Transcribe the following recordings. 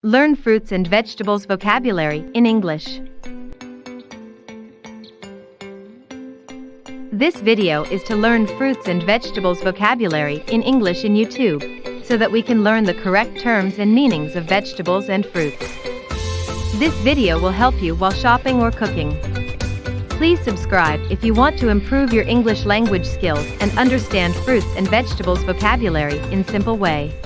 Learn fruits and vegetables vocabulary in English. This video is to learn fruits and vegetables vocabulary in English in YouTube, so that we can learn the correct terms and meanings of vegetables and fruits. This video will help you while shopping or cooking. Please subscribe if you want to improve your English language skills and understand fruits and vegetables vocabulary in simple way.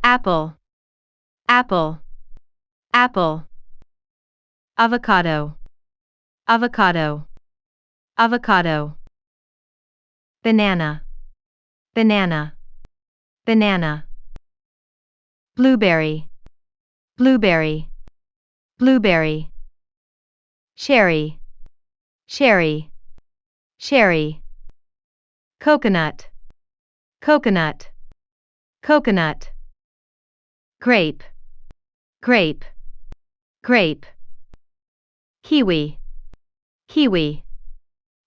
Apple, apple, apple. Avocado, avocado, avocado. Banana, banana, banana. Blueberry, blueberry, blueberry. Cherry, cherry, cherry. Coconut, coconut, coconut. Grape, grape, grape. Kiwi, kiwi,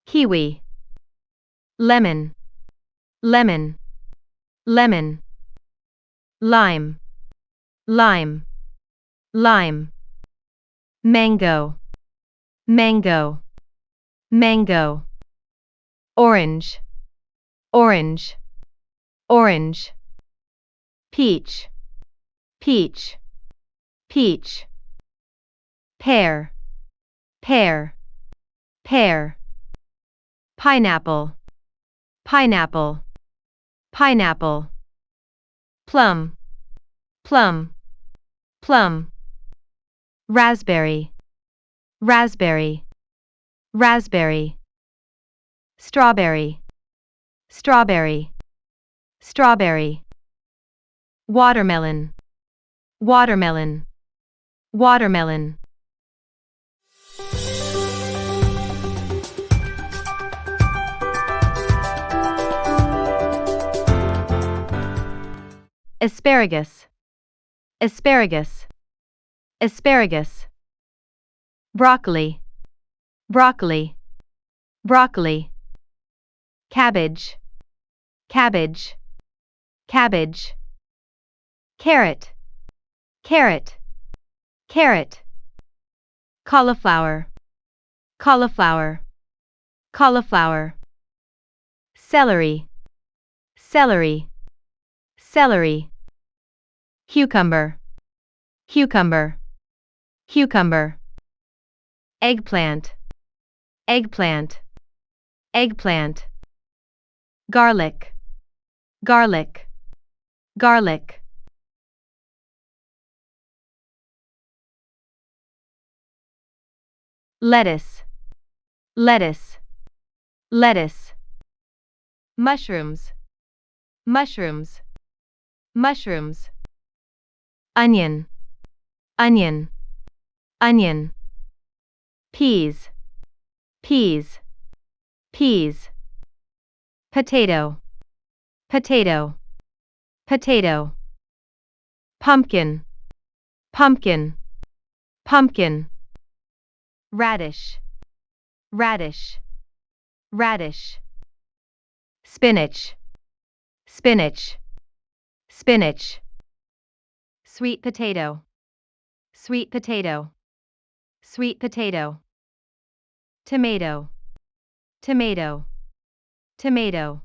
kiwi. Lemon, lemon, lemon. Lime, lime, lime. Mango, mango, mango. Orange, orange, orange. Peach, peach, peach. Pear, pear, pear. Pineapple, pineapple, pineapple. Plum, plum, plum. Raspberry, raspberry, raspberry. Strawberry, strawberry, strawberry. Watermelon, watermelon, watermelon. Asparagus, asparagus, asparagus. Broccoli, broccoli, broccoli. Cabbage, cabbage, cabbage. Carrot, carrot, carrot. Cauliflower, cauliflower, cauliflower. Celery, celery, celery. Cucumber, cucumber, cucumber. Eggplant, eggplant, eggplant. Garlic, garlic, garlic. Lettuce, lettuce, lettuce. Mushrooms, mushrooms, mushrooms. Onion, onion, onion. Peas, peas, peas. Potato, potato, potato. Pumpkin, pumpkin, pumpkin. Radish, radish, radish. Spinach, spinach, spinach. Sweet potato, sweet potato, sweet potato. Tomato, tomato, tomato.